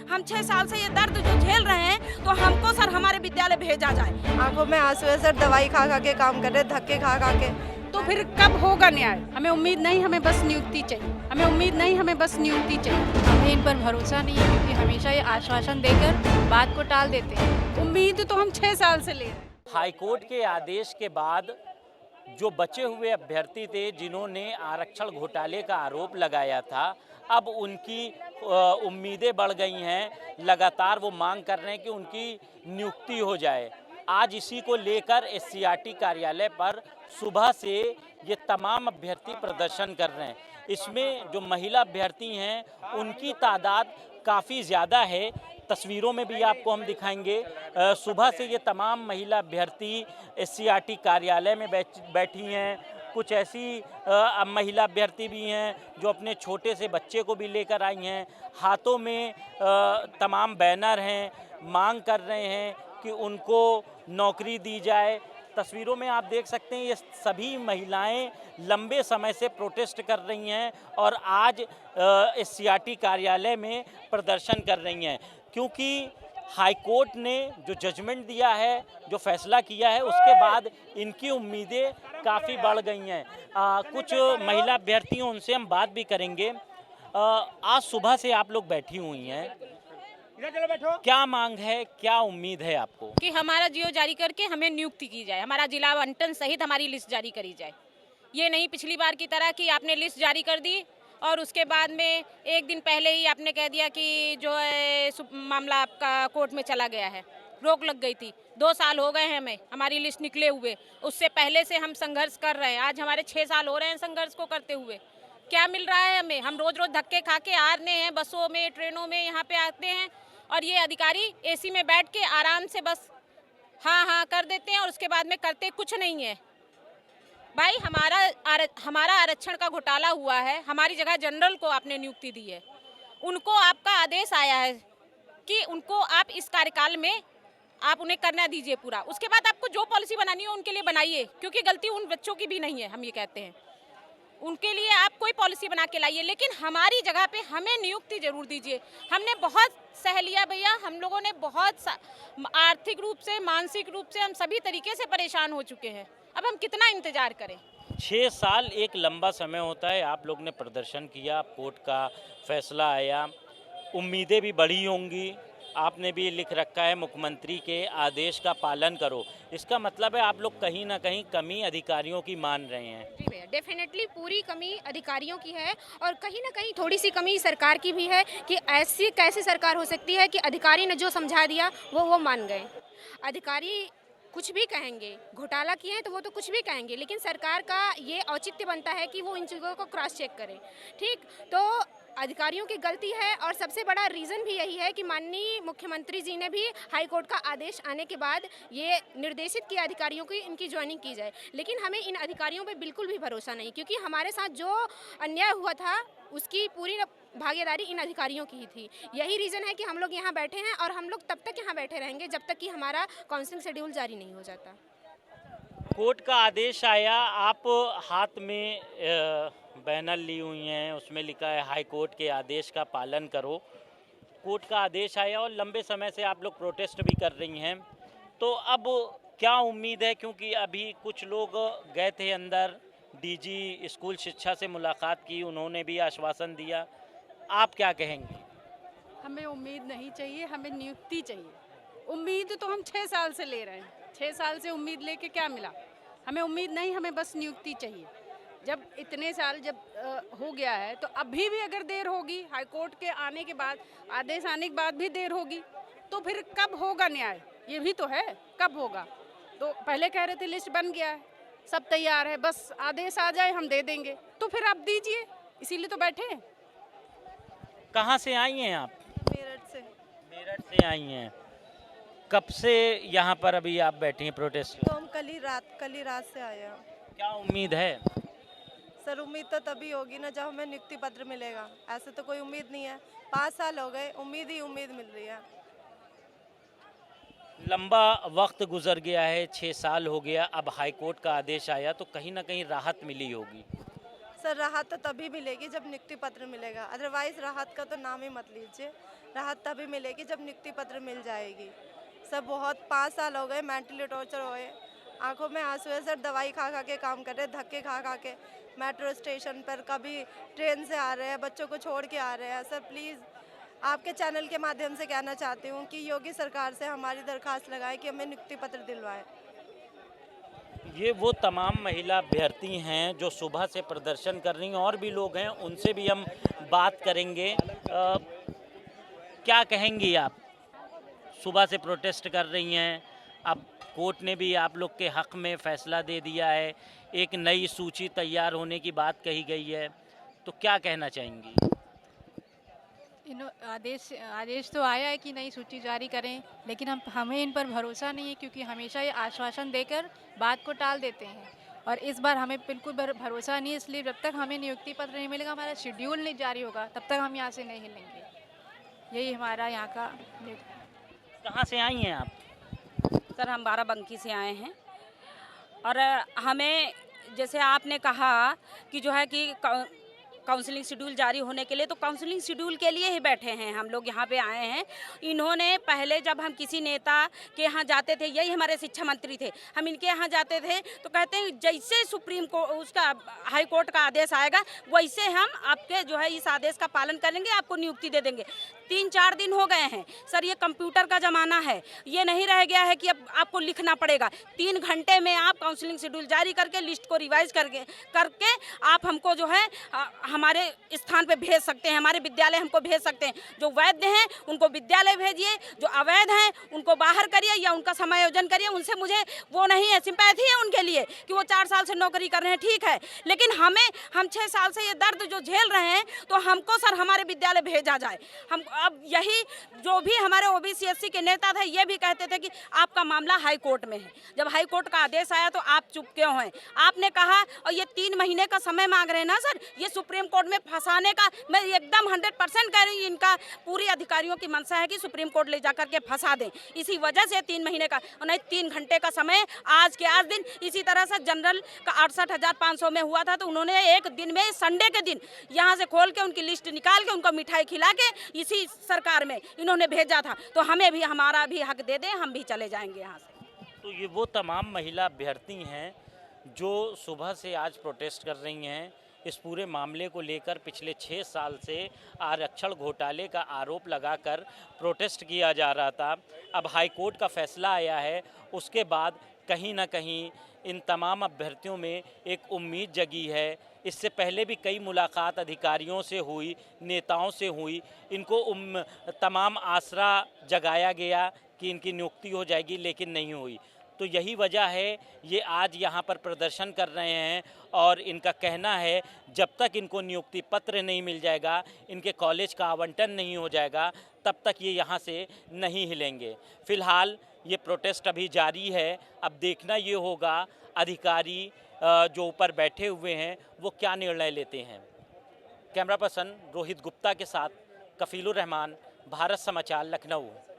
हम 6 साल से ये दर्द जो झेल रहे हैं, तो हमको सर हमारे विद्यालय भेजा जाए। आंखों में आंसू है सर, दवाई खा खा के काम कर रहे, धक्के खा खा के। तो फिर कब होगा न्याय? हमें उम्मीद नहीं, हमें बस नियुक्ति चाहिए। हमें उम्मीद नहीं, हमें बस नियुक्ति चाहिए। हमें इन पर भरोसा नहीं है, क्योंकि हमेशा ये आश्वासन देकर बात को टाल देते हैं। उम्मीद तो हम 6 साल से ले रहे हैं। हाईकोर्ट के आदेश के बाद जो बचे हुए अभ्यर्थी थे जिन्होंने आरक्षण घोटाले का आरोप लगाया था, अब उनकी उम्मीदें बढ़ गई हैं। लगातार वो मांग कर रहे हैं कि उनकी नियुक्ति हो जाए। आज इसी को लेकर एससीईआरटी कार्यालय पर सुबह से ये तमाम अभ्यर्थी प्रदर्शन कर रहे हैं। इसमें जो महिला अभ्यर्थी हैं उनकी तादाद काफ़ी ज़्यादा है। तस्वीरों में भी आपको हम दिखाएंगे। सुबह से ये तमाम महिला अभ्यर्थी एससीईआरटी कार्यालय में बैठी हैं। कुछ ऐसी महिला अभ्यर्थी भी हैं जो अपने छोटे से बच्चे को भी लेकर आई हैं। हाथों में तमाम बैनर हैं, मांग कर रहे हैं कि उनको नौकरी दी जाए। तस्वीरों में आप देख सकते हैं ये सभी महिलाएं लंबे समय से प्रोटेस्ट कर रही हैं और आज एससीईआरटी कार्यालय में प्रदर्शन कर रही हैं, क्योंकि हाईकोर्ट ने जो जजमेंट दिया है, जो फैसला किया है, उसके बाद इनकी उम्मीदें काफ़ी बढ़ गई हैं। कुछ महिला अभ्यर्थी हैं, उनसे हम बात भी करेंगे। आज सुबह से आप लोग बैठी हुई हैं, क्या मांग है, क्या उम्मीद है आपको? कि हमारा जियो जारी करके हमें नियुक्ति की जाए, हमारा जिला आवंटन सहित हमारी लिस्ट जारी करी जाए। ये नहीं पिछली बार की तरह कि आपने लिस्ट जारी कर दी और उसके बाद में एक दिन पहले ही आपने कह दिया कि जो है मामला आपका कोर्ट में चला गया है, रोक लग गई थी। 2 साल हो गए हैं हमें हमारी लिस्ट निकले हुए, उससे पहले से हम संघर्ष कर रहे हैं। आज हमारे 6 साल हो रहे हैं संघर्ष को करते हुए। क्या मिल रहा है हमें? हम रोज रोज धक्के खा के आ रहे हैं, बसों में, ट्रेनों में यहाँ पे आते हैं और ये अधिकारी एसी में बैठ के आराम से बस हाँ हाँ कर देते हैं और उसके बाद में करते कुछ नहीं है। भाई हमारा आरक्षण का घोटाला हुआ है, हमारी जगह जनरल को आपने नियुक्ति दी है। उनको आपका आदेश आया है कि उनको आप इस कार्यकाल में आप उन्हें करना दीजिए पूरा। उसके बाद आपको जो पॉलिसी बनानी हो उनके लिए बनाइए, क्योंकि गलती उन बच्चों की भी नहीं है। हम ये कहते हैं उनके लिए आप कोई पॉलिसी बना के लाइए, लेकिन हमारी जगह पे हमें नियुक्ति जरूर दीजिए। हमने बहुत सह लिया भैया, हम लोगों ने बहुत आर्थिक रूप से, मानसिक रूप से हम सभी तरीके से परेशान हो चुके हैं। अब हम कितना इंतजार करें? 6 साल एक लंबा समय होता है। आप लोग ने प्रदर्शन किया, कोर्ट का फैसला आया, उम्मीदें भी बढ़ी होंगी। आपने भी लिख रखा है मुख्यमंत्री के आदेश का पालन करो। इसका मतलब है आप लोग कहीं ना कहीं कमी अधिकारियों की मान रहे हैं। जी भैया, डेफिनेटली पूरी कमी अधिकारियों की है और कहीं ना कहीं थोड़ी सी कमी सरकार की भी है कि ऐसी कैसी सरकार हो सकती है कि अधिकारी ने जो समझा दिया वो मान गए। अधिकारी कुछ भी कहेंगे, घोटाला किए हैं तो वो तो कुछ भी कहेंगे, लेकिन सरकार का ये औचित्य बनता है कि वो इन चीज़ों को क्रॉस चेक करे। ठीक, तो अधिकारियों की गलती है और सबसे बड़ा रीज़न भी यही है कि माननीय मुख्यमंत्री जी ने भी हाई कोर्ट का आदेश आने के बाद ये निर्देशित किया अधिकारियों की इनकी ज्वाइनिंग की जाए, लेकिन हमें इन अधिकारियों पे बिल्कुल भी भरोसा नहीं, क्योंकि हमारे साथ जो अन्याय हुआ था उसकी पूरी भागीदारी इन अधिकारियों की ही थी। यही रीज़न है कि हम लोग यहाँ बैठे हैं और हम लोग तब तक यहाँ बैठे रहेंगे जब तक कि हमारा काउंसलिंग शेड्यूल जारी नहीं हो जाता। कोर्ट का आदेश आया, आप हाथ में बैनर ली हुई हैं, उसमें लिखा है हाई कोर्ट के आदेश का पालन करो। कोर्ट का आदेश आया और लंबे समय से आप लोग प्रोटेस्ट भी कर रही हैं, तो अब क्या उम्मीद है? क्योंकि अभी कुछ लोग गए थे अंदर, डीजी स्कूल शिक्षा से मुलाकात की, उन्होंने भी आश्वासन दिया। आप क्या कहेंगे? हमें उम्मीद नहीं चाहिए, हमें नियुक्ति चाहिए। उम्मीद तो हम 6 साल से ले रहे हैं। 6 साल से उम्मीद लेके क्या मिला? हमें उम्मीद नहीं, हमें बस नियुक्ति चाहिए। जब इतने साल हो गया है तो अभी भी अगर देर होगी, हाईकोर्ट के आने के बाद, आदेश आने के बाद भी देर होगी, तो फिर कब होगा न्याय? ये भी तो है, कब होगा? तो पहले कह रहे थे लिस्ट बन गया है, सब तैयार है, बस आदेश आ जाए हम दे देंगे, तो फिर आप दीजिए, इसीलिए तो बैठे हैं। कहाँ से आई हैं आप? मेरठ से। मेरठ से आई हैं। कब से यहाँ पर अभी आप बैठी हैं प्रोटेस्ट? तो हम कल ही रात से आए हैं। क्या उम्मीद है? सर उम्मीद तो तभी होगी ना जब हमें नियुक्ति पत्र मिलेगा, ऐसे तो कोई उम्मीद नहीं है। 5 साल हो गए, उम्मीद ही उम्मीद मिल रही है। लंबा वक्त गुजर गया है, 6 साल हो गया, अब हाई कोर्ट का आदेश आया तो कहीं ना कहीं राहत मिली होगी। सर राहत तो तभी मिलेगी जब नियुक्ति पत्र मिलेगा, अदरवाइज राहत का तो नाम ही मत लीजिए। राहत तभी मिलेगी जब नियुक्ति पत्र मिल जाएगी। सर बहुत 5 साल हो गए, मेंटली टॉर्चर हो गए, आंखों में आंसू है सर, दवाई खा खा के काम कर रहे, धक्के खा खा के मेट्रो स्टेशन पर, कभी ट्रेन से आ रहे हैं, बच्चों को छोड़ के आ रहे हैं। सर प्लीज़ आपके चैनल के माध्यम से कहना चाहती हूँ कि योगी सरकार से हमारी दरख्वास्त लगाएं कि हमें नियुक्ति पत्र दिलवाएं। ये वो तमाम महिला अभ्यर्थी हैं जो सुबह से प्रदर्शन कर रही हैं, और भी लोग हैं, उनसे भी हम बात करेंगे। क्या कहेंगी आप? सुबह से प्रोटेस्ट कर रही हैं, अब कोर्ट ने भी आप लोग के हक़ में फ़ैसला दे दिया है, एक नई सूची तैयार होने की बात कही गई है, तो क्या कहना चाहेंगी? आदेश तो आया है कि नई सूची जारी करें, लेकिन हमें इन पर भरोसा नहीं है, क्योंकि हमेशा ये आश्वासन देकर बात को टाल देते हैं, और इस बार हमें बिल्कुल भरोसा नहीं है। इसलिए जब तक हमें नियुक्ति पत्र नहीं मिलेगा, हमारा शेड्यूल नहीं जारी होगा, तब तक हम यहाँ से नहीं हिलेंगे। यही हमारा यहाँ का। कहाँ से आई हैं आप? सर हम बाराबंकी से आए हैं, और हमें जैसे आपने कहा कि जो है कि काउंसलिंग शेड्यूल जारी होने के लिए, तो काउंसलिंग शेड्यूल के लिए ही बैठे हैं हम लोग, यहाँ पे आए हैं। इन्होंने पहले जब हम किसी नेता के यहाँ जाते थे, यही हमारे शिक्षा मंत्री थे, हम इनके यहाँ जाते थे तो कहते हैं जैसे सुप्रीम कोर्ट उसका हाई कोर्ट का आदेश आएगा वैसे हम आपके जो है इस आदेश का पालन करेंगे, आपको नियुक्ति दे देंगे। 3-4 दिन हो गए हैं सर, ये कंप्यूटर का ज़माना है, ये नहीं रह गया है कि अब आपको लिखना पड़ेगा। 3 घंटे में आप काउंसलिंग शेड्यूल जारी करके लिस्ट को रिवाइज करके आप हमको जो है हमारे स्थान पे भेज सकते हैं, हमारे विद्यालय हमको भेज सकते हैं। जो वैध हैं उनको विद्यालय भेजिए, जो अवैध हैं उनको बाहर करिए या उनका समायोजन करिए। उनसे मुझे वो नहीं है, सिंपैथी है उनके लिए कि वो 4 साल से नौकरी कर रहे हैं, ठीक है, लेकिन हम 6 साल से ये दर्द जो झेल रहे हैं, तो हमको सर हमारे विद्यालय भेजा जाए। हम अब यही जो भी हमारे ओबीसी एससी के नेता थे, ये भी कहते थे कि आपका मामला हाई कोर्ट में है। जब हाई कोर्ट का आदेश आया तो आप चुप क्यों हैं? आपने कहा, और ये 3 महीने का समय मांग रहे हैं ना सर, ये सुप्रीम कोर्ट में फंसाने का मैं एकदम 100% कह रही हूँ। इनका पूरी अधिकारियों की मंशा है कि सुप्रीम कोर्ट ले जाकर के फंसा दें। इसी वजह से 3 महीने का और नहीं 3 घंटे का समय आज के आज दिन। इसी तरह से जनरल का 68,500 में हुआ था, तो उन्होंने एक दिन में संडे के दिन यहाँ से खोल के उनकी लिस्ट निकाल के उनको मिठाई खिला के इसी सरकार में इन्होंने भेजा था। तो हमें भी हमारा भी हक दे दें, हम भी चले जाएंगे यहाँ से। तो ये वो तमाम महिला अभ्यर्थी हैं जो सुबह से आज प्रोटेस्ट कर रही हैं इस पूरे मामले को लेकर। पिछले 6 साल से आरक्षण घोटाले का आरोप लगाकर प्रोटेस्ट किया जा रहा था। अब हाई कोर्ट का फैसला आया है, उसके बाद कहीं ना कहीं इन तमाम अभ्यर्थियों में एक उम्मीद जगी है। इससे पहले भी कई मुलाकात अधिकारियों से हुई, नेताओं से हुई, इनको तमाम आसरा जगाया गया कि इनकी नियुक्ति हो जाएगी, लेकिन नहीं हुई। तो यही वजह है ये आज यहाँ पर प्रदर्शन कर रहे हैं, और इनका कहना है जब तक इनको नियुक्ति पत्र नहीं मिल जाएगा, इनके कॉलेज का आवंटन नहीं हो जाएगा, तब तक ये यहाँ से नहीं हिलेंगे। फ़िलहाल ये प्रोटेस्ट अभी जारी है। अब देखना ये होगा अधिकारी जो ऊपर बैठे हुए हैं वो क्या निर्णय लेते हैं। कैमरा पर्सन रोहित गुप्ता के साथ कफीलुर रहमान, भारत समाचार, लखनऊ।